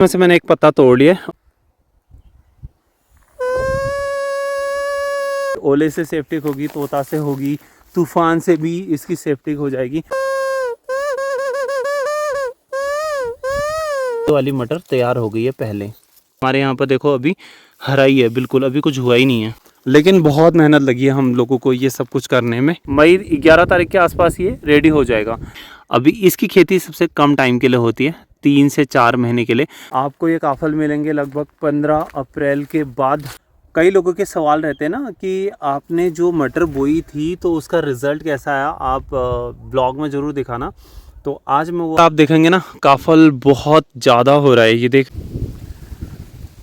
में से मैंने एक पत्ता तोड़ लिया। ओले से सेफ्टी होगी, तोता से होगी, तूफान से भी इसकी सेफ्टी हो जाएगी। तो वाली मटर तैयार हो गई है। पहले हमारे यहाँ पर देखो अभी हरा ही है बिल्कुल, अभी कुछ हुआ ही नहीं है, लेकिन बहुत मेहनत लगी है हम लोगों को ये सब कुछ करने में। मई 11 तारीख के आसपास ये रेडी हो जाएगा। अभी इसकी खेती सबसे कम टाइम के लिए होती है, 3 से 4 महीने के लिए। आपको ये काफल मिलेंगे लगभग 15 अप्रैल के बाद। कई लोगों के सवाल रहते हैं ना कि आपने जो मटर बोई थी तो उसका रिज़ल्ट कैसा आया, आप ब्लॉग में ज़रूर दिखाना। तो आज मैं वो आप देखेंगे ना, काफल बहुत ज़्यादा हो रहा है। ये देख,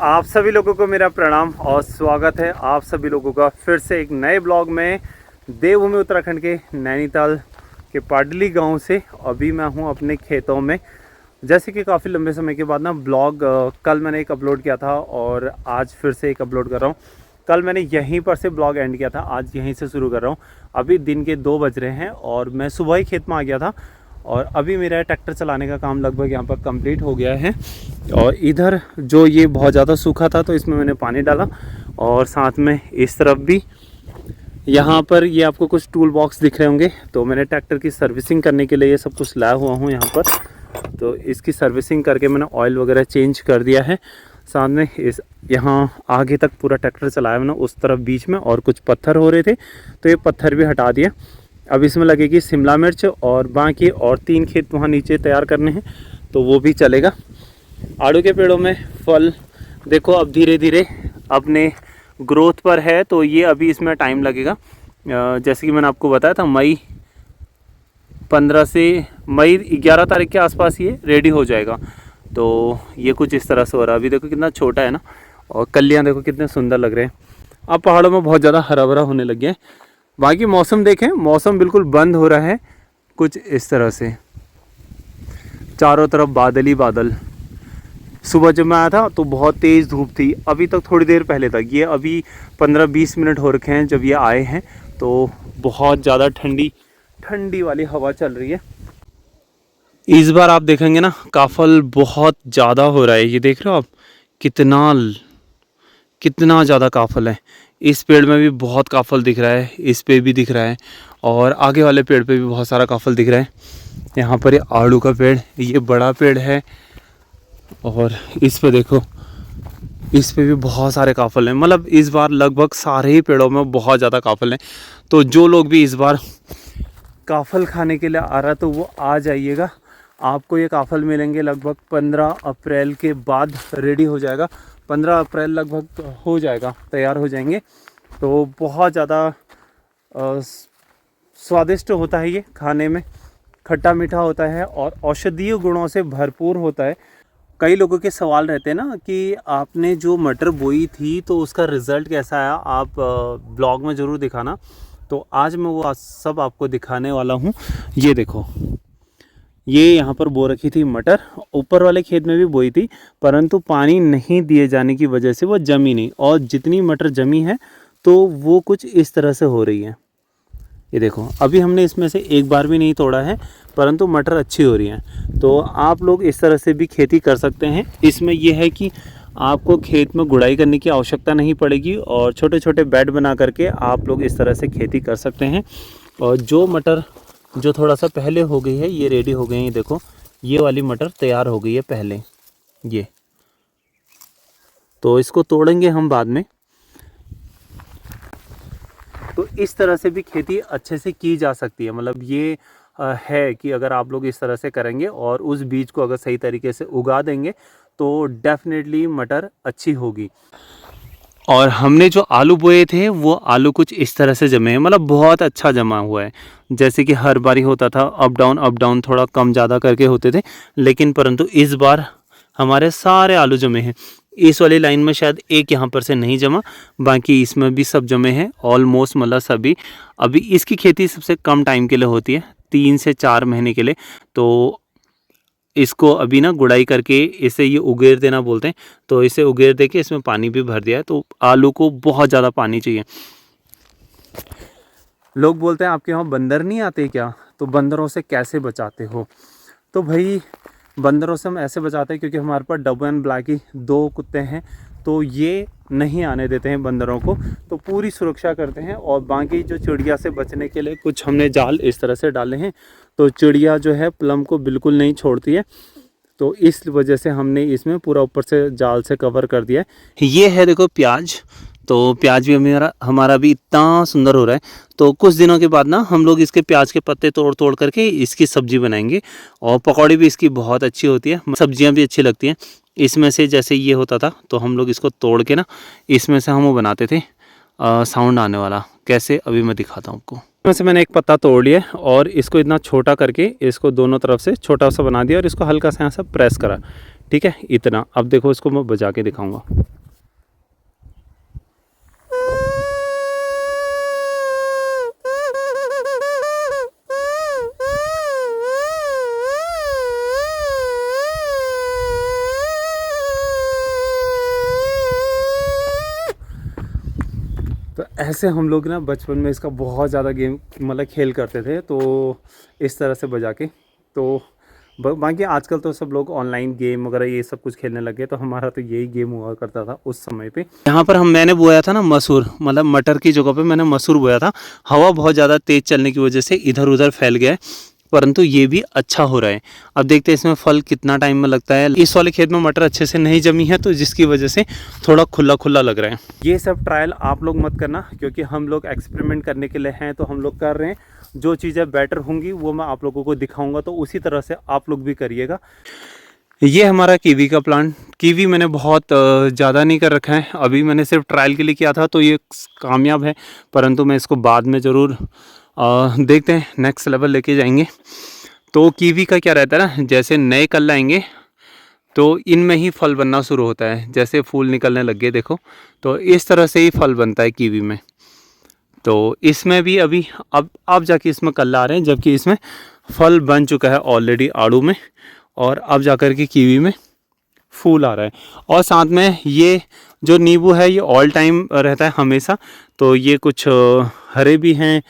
आप सभी लोगों को मेरा प्रणाम और स्वागत है आप सभी लोगों का फिर से एक नए ब्लॉग में। देवभूमि उत्तराखंड के नैनीताल के पाडली गांव से अभी मैं हूं अपने खेतों में। जैसे कि काफ़ी लंबे समय के बाद ना ब्लॉग कल मैंने एक अपलोड किया था और आज फिर से एक अपलोड कर रहा हूँ। कल मैंने यहीं पर से ब्लॉग एंड किया था, आज यहीं से शुरू कर रहा हूँ। अभी दिन के 2 बज रहे हैं और मैं सुबह ही खेत में आ गया था और अभी मेरा ट्रैक्टर चलाने का काम लगभग यहाँ पर कंप्लीट हो गया है। और इधर जो ये बहुत ज़्यादा सूखा था तो इसमें मैंने पानी डाला और साथ में इस तरफ भी यहाँ पर ये आपको कुछ टूल बॉक्स दिख रहे होंगे, तो मैंने ट्रैक्टर की सर्विसिंग करने के लिए ये सब कुछ लाया हुआ हूँ यहाँ पर। तो इसकी सर्विसिंग करके मैंने ऑयल वगैरह चेंज कर दिया है। साथ में इस यहाँ आगे तक पूरा ट्रैक्टर चलाया मैंने, उस तरफ बीच में और कुछ पत्थर हो रहे थे तो ये पत्थर भी हटा दिए। अब इसमें लगेगी शिमला मिर्च और बाकी और 3 खेत वहाँ नीचे तैयार करने हैं तो वो भी चलेगा। आड़ू के पेड़ों में फल देखो अब धीरे धीरे अपने ग्रोथ पर है, तो ये अभी इसमें टाइम लगेगा। जैसे कि मैंने आपको बताया था मई 11 तारीख के आसपास ये रेडी हो जाएगा। तो ये कुछ इस तरह से हो रहा है। अभी देखो कितना छोटा है ना, और कलियाँ देखो कितने सुंदर लग रहे हैं। अब पहाड़ों में बहुत ज़्यादा हरा भरा होने लग गया है। बाकी मौसम देखें, मौसम बिल्कुल बंद हो रहा है कुछ इस तरह से, चारों तरफ बादल ही बादल। सुबह जब मैं आया था तो बहुत तेज़ धूप थी, अभी तक थोड़ी देर पहले तक, ये अभी 15-20 मिनट हो रखे हैं जब ये आए हैं, तो बहुत ज़्यादा ठंडी ठंडी वाली हवा चल रही है। इस बार आप देखेंगे ना काफल बहुत ज़्यादा हो रहा है। ये देख रहे हो आप कितना ज़्यादा काफल है। इस पेड़ में भी बहुत काफल दिख रहा है, इस पे भी दिख रहा है और आगे वाले पेड़ पे भी बहुत सारा काफल दिख रहा है। यहाँ पर ये आड़ू का पेड़, ये बड़ा पेड़ है और इस पे देखो, इस पे भी बहुत सारे काफल हैं। मतलब इस बार लगभग सारे ही पेड़ों में बहुत ज़्यादा काफल हैं। तो जो लोग भी इस बार काफल खाने के लिए आ रहा तो वो आ जाइएगा। आपको ये काफल मिलेंगे लगभग 15 अप्रैल के बाद रेडी हो जाएगा। 15 अप्रैल लगभग हो जाएगा, तैयार हो जाएंगे। तो बहुत ज़्यादा स्वादिष्ट होता है ये खाने में, खट्टा मीठा होता है और औषधीय गुणों से भरपूर होता है। कई लोगों के सवाल रहते हैं ना कि आपने जो मटर बोई थी तो उसका रिज़ल्ट कैसा आया, आप ब्लॉग में ज़रूर दिखाना। तो आज मैं वो सब आपको दिखाने वाला हूँ। ये देखो, ये यहाँ पर बो रखी थी मटर, ऊपर वाले खेत में भी बोई थी, परंतु पानी नहीं दिए जाने की वजह से वो जमी नहीं, और जितनी मटर जमी है तो वो कुछ इस तरह से हो रही है। ये देखो, अभी हमने इसमें से एक बार भी नहीं तोड़ा है, परंतु मटर अच्छी हो रही है। तो आप लोग इस तरह से भी खेती कर सकते हैं। इसमें यह है कि आपको खेत में गुड़ाई करने की आवश्यकता नहीं पड़ेगी और छोटे छोटे बेड बना करके आप लोग इस तरह से खेती कर सकते हैं। और जो मटर जो थोड़ा सा पहले हो गई है ये रेडी हो गई है। देखो ये वाली मटर तैयार हो गई है पहले, ये तो इसको तोड़ेंगे हम बाद में। तो इस तरह से भी खेती अच्छे से की जा सकती है। मतलब ये है कि अगर आप लोग इस तरह से करेंगे और उस बीज को अगर सही तरीके से उगा देंगे तो डेफिनेटली मटर अच्छी होगी। और हमने जो आलू बोए थे वो आलू कुछ इस तरह से जमे हैं, मतलब बहुत अच्छा जमा हुआ है। जैसे कि हर बारी होता था अप डाउन थोड़ा कम ज़्यादा करके होते थे, लेकिन परंतु इस बार हमारे सारे आलू जमे हैं। इस वाली लाइन में शायद एक यहाँ पर से नहीं जमा, बाकी इसमें भी सब जमे हैं ऑलमोस्ट, मतलब सभी। अभी इसकी खेती सबसे कम टाइम के लिए होती है, 3 से 4 महीने के लिए। तो इसको अभी ना गुड़ाई करके इसे ये उगेर देना बोलते हैं, तो इसे उगेर दे के इसमें पानी भी भर दिया है। तो आलू को बहुत ज़्यादा पानी चाहिए। लोग बोलते हैं आपके यहाँ बंदर नहीं आते क्या, तो बंदरों से कैसे बचाते हो? तो भाई बंदरों से हम ऐसे बचाते हैं क्योंकि हमारे पास डब्बू एंड ब्लैकी 2 कुत्ते हैं, तो ये नहीं आने देते हैं बंदरों को, तो पूरी सुरक्षा करते हैं। और बाकी जो चिड़िया से बचने के लिए कुछ हमने जाल इस तरह से डाले हैं, तो चिड़िया जो है प्लम को बिल्कुल नहीं छोड़ती है, तो इस वजह से हमने इसमें पूरा ऊपर से जाल से कवर कर दिया है। ये है देखो प्याज, तो प्याज भी हमारा भी इतना सुंदर हो रहा है। तो कुछ दिनों के बाद ना हम लोग इसके प्याज के पत्ते तोड़ तोड़ करके इसकी सब्जी बनाएंगे, और पकौड़ी भी इसकी बहुत अच्छी होती है, सब्जियां भी अच्छी लगती हैं। इसमें से जैसे ये होता था तो हम लोग इसको तोड़ के ना इसमें से हम वो बनाते थे साउंड आने वाला। कैसे, अभी मैं दिखाता हूँ आपको। इसमें से मैंने एक पत्ता तोड़ लिया और इसको इतना छोटा करके इसको दोनों तरफ से छोटा सा बना दिया और इसको हल्का सा यहाँ से प्रेस करा, ठीक है, इतना। अब देखो इसको मैं बजा के दिखाऊंगा। तो ऐसे हम लोग ना बचपन में इसका बहुत ज़्यादा गेम मतलब खेल करते थे, तो इस तरह से बजा के। तो बाकी आजकल तो सब लोग ऑनलाइन गेम वगैरह ये सब कुछ खेलने लगे, तो हमारा तो यही गेम हुआ करता था उस समय पे। यहाँ पर मैंने बोया था ना मसूर, मतलब मटर की जगह पे मैंने मसूर बोया था। हवा बहुत ज़्यादा तेज़ चलने की वजह से इधर उधर फैल गया है, परंतु ये भी अच्छा हो रहा है। अब देखते हैं इसमें फल कितना टाइम में लगता है। इस वाले खेत में मटर अच्छे से नहीं जमी है, तो जिसकी वजह से थोड़ा खुला खुला लग रहा है। ये सब ट्रायल आप लोग मत करना, क्योंकि हम लोग एक्सपेरिमेंट करने के लिए हैं, तो हम लोग कर रहे हैं। जो चीज़ें बेटर होंगी वो मैं आप लोगों को दिखाऊंगा, तो उसी तरह से आप लोग भी करिएगा। ये हमारा कीवी का प्लांट, कीवी मैंने बहुत ज़्यादा नहीं कर रखा है, अभी मैंने सिर्फ ट्रायल के लिए किया था, तो ये कामयाब है। परंतु मैं इसको बाद में ज़रूर देखते हैं, नेक्स्ट लेवल लेके जाएंगे। तो कीवी का क्या रहता है ना, जैसे नए कल आएंगे तो इनमें ही फल बनना शुरू होता है। जैसे फूल निकलने लग गए देखो, तो इस तरह से ही फल बनता है कीवी में। तो इसमें भी अभी अब जाके इसमें कल आ रहे हैं, जबकि इसमें फल बन चुका है ऑलरेडी आड़ू में, और अब जाकर के कीवी में फूल आ रहा है। और साथ में ये जो नींबू है ये ऑल टाइम रहता है हमेशा, तो ये कुछ हरे भी हैं,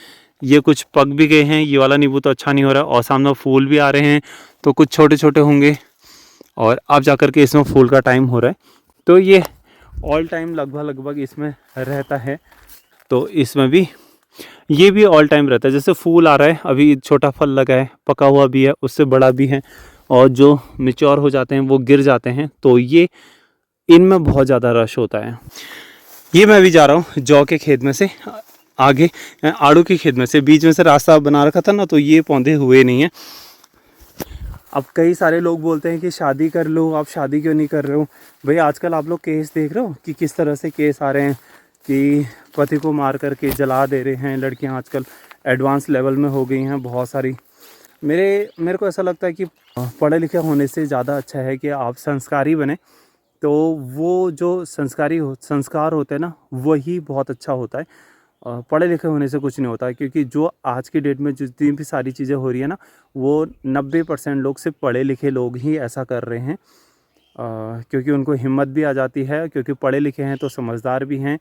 ये कुछ पक भी गए हैं। ये वाला नींबू तो अच्छा नहीं हो रहा है, और सामने फूल भी आ रहे हैं, तो कुछ छोटे छोटे होंगे, और अब जाकर के इसमें फूल का टाइम हो रहा है। तो ये ऑल टाइम लगभग इसमें रहता है। तो इसमें भी ये भी ऑल टाइम रहता है। जैसे फूल आ रहा है, अभी छोटा फल लगा है, पका हुआ भी है, उससे बड़ा भी है, और जो मैच्योर हो जाते हैं वो गिर जाते हैं, तो ये इनमें बहुत ज़्यादा रश होता है। ये मैं भी जा रहा हूँ जौ के खेत में से आगे, आड़ू के खेत में से बीच में से रास्ता बना रखा था ना, तो ये पौधे हुए नहीं हैं। अब कई सारे लोग बोलते हैं कि शादी कर लो, आप शादी क्यों नहीं कर रहे हो? भाई आजकल आप लोग केस देख रहे हो कि किस तरह से केस आ रहे हैं, कि पति को मार करके जला दे रहे हैं। लड़कियां आजकल एडवांस लेवल में हो गई हैं बहुत सारी। मेरे को ऐसा लगता है कि पढ़े लिखे होने से ज़्यादा अच्छा है कि आप संस्कारी बने। तो वो जो संस्कार होते हैं ना, वही बहुत अच्छा होता है। पढ़े लिखे होने से कुछ नहीं होता है, क्योंकि जो आज की डेट में जितनी भी सारी चीज़ें हो रही है ना, वो 90% लोग सिर्फ पढ़े लिखे लोग ही ऐसा कर रहे हैं। क्योंकि उनको हिम्मत भी आ जाती है, क्योंकि पढ़े लिखे हैं तो समझदार भी हैं,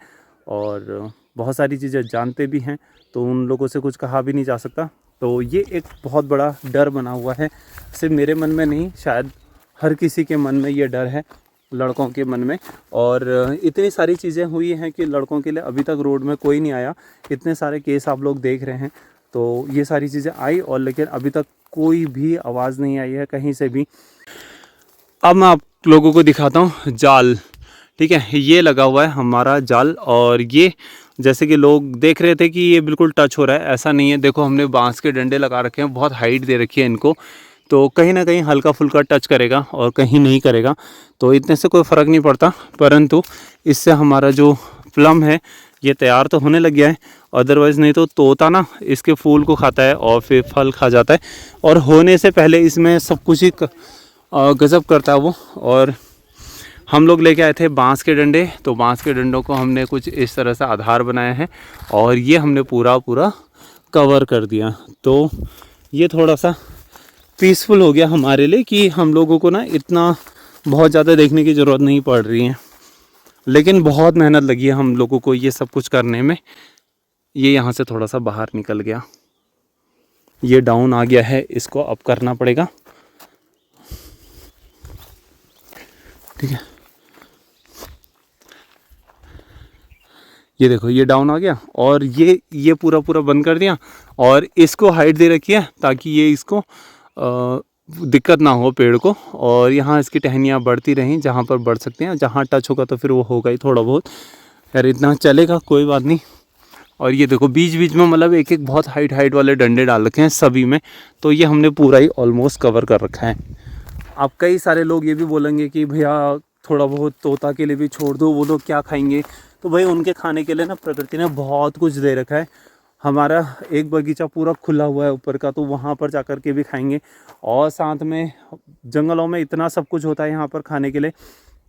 और बहुत सारी चीज़ें जानते भी हैं, तो उन लोगों से कुछ कहा भी नहीं जा सकता। तो ये एक बहुत बड़ा डर बना हुआ है, सिर्फ मेरे मन में नहीं, शायद हर किसी के मन में ये डर है, लड़कों के मन में। और इतनी सारी चीज़ें हुई हैं कि लड़कों के लिए अभी तक रोड में कोई नहीं आया। इतने सारे केस आप लोग देख रहे हैं, तो ये सारी चीज़ें आई, और लेकिन अभी तक कोई भी आवाज़ नहीं आई है कहीं से भी। अब मैं आप लोगों को दिखाता हूँ जाल, ठीक है। ये लगा हुआ है हमारा जाल, और ये जैसे कि लोग देख रहे थे कि ये बिल्कुल टच हो रहा है, ऐसा नहीं है। देखो हमने बांस के डंडे लगा रखे हैं, बहुत हाइट दे रखी है इनको, तो कहीं ना कहीं हल्का फुल्का टच करेगा और कहीं नहीं करेगा, तो इतने से कोई फ़र्क नहीं पड़ता। परंतु इससे हमारा जो प्लम है ये तैयार तो होने लग गया है। अदरवाइज़ नहीं तो तोता ना इसके फूल को खाता है और फिर फल खा जाता है, और होने से पहले इसमें सब कुछ ही गज़ब करता है वो। और हम लोग लेके आए थे बांस के डंडे, तो बांस के डंडों को हमने कुछ इस तरह से आधार बनाया है, और ये हमने पूरा कवर कर दिया। तो ये थोड़ा सा पीसफुल हो गया हमारे लिए, कि हम लोगों को ना इतना बहुत ज़्यादा देखने की ज़रूरत नहीं पड़ रही है। लेकिन बहुत मेहनत लगी है हम लोगों को ये सब कुछ करने में। ये यहाँ से थोड़ा सा बाहर निकल गया, ये डाउन आ गया है, इसको अब करना पड़ेगा। ठीक है, ये देखो ये डाउन आ गया और ये पूरा पूरा बंद कर दिया और इसको हाइट दे रखी है ताकि ये इसको दिक्कत ना हो पेड़ को। और यहाँ इसकी टहनियाँ बढ़ती रहें जहाँ पर बढ़ सकते हैं, जहाँ टच होगा तो फिर वो होगा ही थोड़ा बहुत। यार इतना चलेगा कोई बात नहीं। और ये देखो बीच बीच में मतलब एक एक बहुत हाइट वाले डंडे डाल रखे हैं सभी में, तो ये हमने पूरा ही ऑलमोस्ट कवर कर रखा है। अब कई सारे लोग ये भी बोलेंगे कि भैया थोड़ा बहुत तोता के लिए भी छोड़ दो, वो लोग क्या खाएंगे। तो भाई उनके खाने के लिए ना प्रकृति ने बहुत कुछ दे रखा है। हमारा एक बगीचा पूरा खुला हुआ है ऊपर का, तो वहाँ पर जाकर के भी खाएंगे। और साथ में जंगलों में इतना सब कुछ होता है यहाँ पर खाने के लिए,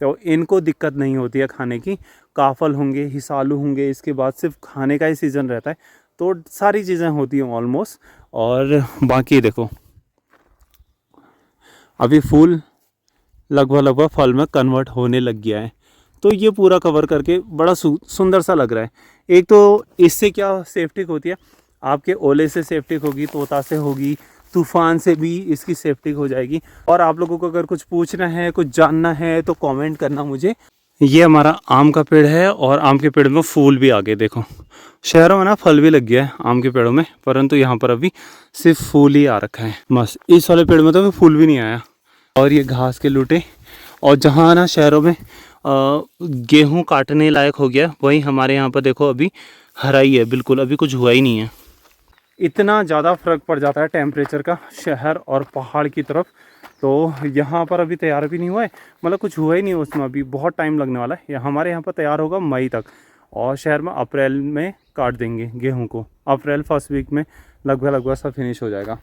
तो इनको दिक्कत नहीं होती है खाने की। काफल होंगे, हिसालू होंगे, इसके बाद सिर्फ खाने का ही सीज़न रहता है, तो सारी चीज़ें होती हैं ऑलमोस्ट। और बाकी देखो अभी फूल लगभग फल में कन्वर्ट होने लग गया है। तो ये पूरा कवर करके बड़ा सुंदर सा लग रहा है। एक तो इससे क्या सेफ्टी होती है, आपके ओले से सेफ्टी होगी, तोता से होगी, तूफ़ान से भी इसकी सेफ्टी हो जाएगी। और आप लोगों को अगर कुछ पूछना है, कुछ जानना है तो कमेंट करना मुझे। ये हमारा आम का पेड़ है और आम के पेड़ में फूल भी आ गए। देखो शहरों में ना फल भी लग गया है आम के पेड़ों में, परंतु यहाँ पर अभी सिर्फ फूल ही आ रखा है बस। इस वाले पेड़ में तो फूल भी नहीं आया। और ये घास के लूटे, और जहाँ ना शहरों में गेहूँ काटने लायक हो गया, वहीं हमारे यहाँ पर देखो अभी हरा ही है बिल्कुल, अभी कुछ हुआ ही नहीं है। इतना ज़्यादा फ़र्क पड़ जाता है टेम्परेचर का शहर और पहाड़ की तरफ। तो यहाँ पर अभी तैयार भी नहीं हुआ है, मतलब कुछ हुआ ही नहीं है उसमें, अभी बहुत टाइम लगने वाला है। हमारे यहाँ पर तैयार होगा मई तक, और शहर में अप्रैल में काट देंगे गेहूँ को। अप्रैल फर्स्ट वीक में लगभग सब फिनिश हो जाएगा।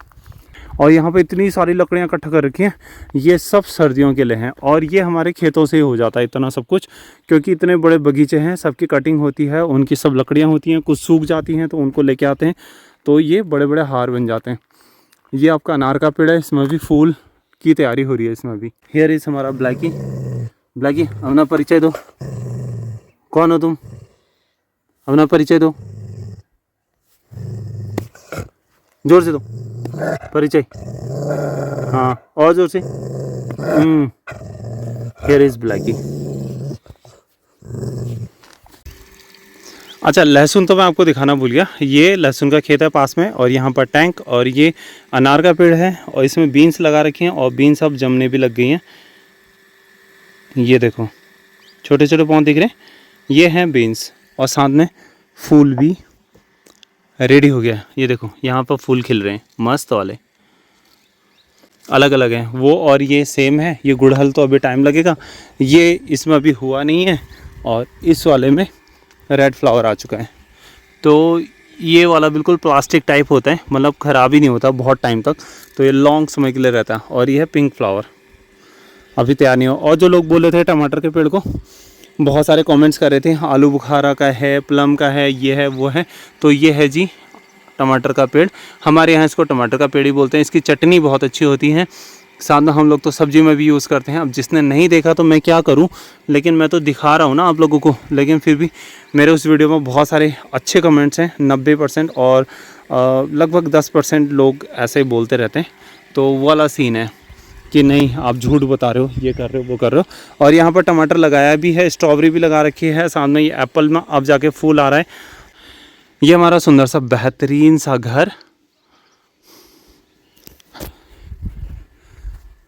और यहाँ पे इतनी सारी लकड़ियाँ इकट्ठा कर रखी हैं, ये सब सर्दियों के लिए हैं। और ये हमारे खेतों से ही हो जाता है इतना सब कुछ, क्योंकि इतने बड़े बगीचे हैं, सबकी कटिंग होती है, उनकी सब लकड़ियाँ होती हैं, कुछ सूख जाती हैं तो उनको लेके आते हैं, तो ये बड़े बड़े हार बन जाते हैं। ये आपका अनार का पेड़ है, इसमें भी फूल की तैयारी हो रही है इसमें भी। हेयर इज हमारा ब्लैकी। ब्लैकी अपना परिचय दो, कौन हो तुम, अपना परिचय दो, जोर से दो परिचय, हाँ और जोर से। Here is Blackie. अच्छा लहसुन तो मैं आपको दिखाना भूल गया, ये लहसुन का खेत है पास में, और यहाँ पर टैंक, और ये अनार का पेड़ है, और इसमें बीन्स लगा रखी हैं, और बीन्स अब जमने भी लग गई हैं। ये देखो छोटे छोटे पौधे दिख रहे हैं, ये हैं बीन्स, और साथ में फूल भी रेडी हो गया। ये देखो यहाँ पर फूल खिल रहे हैं मस्त वाले, अलग अलग हैं वो, और ये सेम है। ये गुड़हल तो अभी टाइम लगेगा, ये इसमें अभी हुआ नहीं है, और इस वाले में रेड फ्लावर आ चुका है। तो ये वाला बिल्कुल प्लास्टिक टाइप होता है, मतलब ख़राब ही नहीं होता बहुत टाइम तक, तो ये लॉन्ग समय के लिए रहता है। और ये है पिंक फ्लावर, अभी तैयार नहीं हो। और जो लोग बोले थे टमाटर के पेड़ को, बहुत सारे कमेंट्स कर रहे थे आलू बुखारा का है, प्लम का है, ये है वो है, तो ये है जी टमाटर का पेड़। हमारे यहाँ इसको टमाटर का पेड़ ही बोलते हैं। इसकी चटनी बहुत अच्छी होती है, साथ में हम लोग तो सब्जी में भी यूज़ करते हैं। अब जिसने नहीं देखा तो मैं क्या करूं, लेकिन मैं तो दिखा रहा हूं ना आप लोगों को। लेकिन फिर भी मेरे उस वीडियो में बहुत सारे अच्छे कमेंट्स हैं, 90%, और लगभग 10% लोग ऐसे ही बोलते रहते हैं। तो वो वाला सीन है कि नहीं आप झूठ बता रहे हो, ये कर रहे हो वो कर रहे हो। और यहाँ पर टमाटर लगाया भी है, स्ट्रॉबेरी भी लगा रखी है, साथ में ये एप्पल में अब जाके फूल आ रहा है। ये हमारा सुंदर सा बेहतरीन सा घर।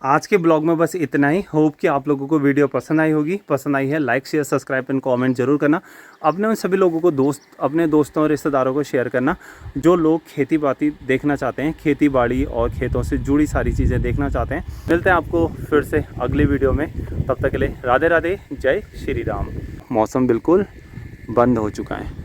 आज के ब्लॉग में बस इतना ही। होप कि आप लोगों को वीडियो पसंद आई होगी। पसंद आई है like share subscribe and comment जरूर करना। अपने उन सभी लोगों को अपने दोस्तों और रिश्तेदारों को शेयर करना जो लोग खेती बाड़ी देखना चाहते हैं, खेती बाड़ी और खेतों से जुड़ी सारी चीज़ें देखना चाहते हैं। मिलते हैं आपको फिर से अगली वीडियो में, तब तक के लिए राधे राधे, जय श्री राम। मौसम बिल्कुल बंद हो चुका है।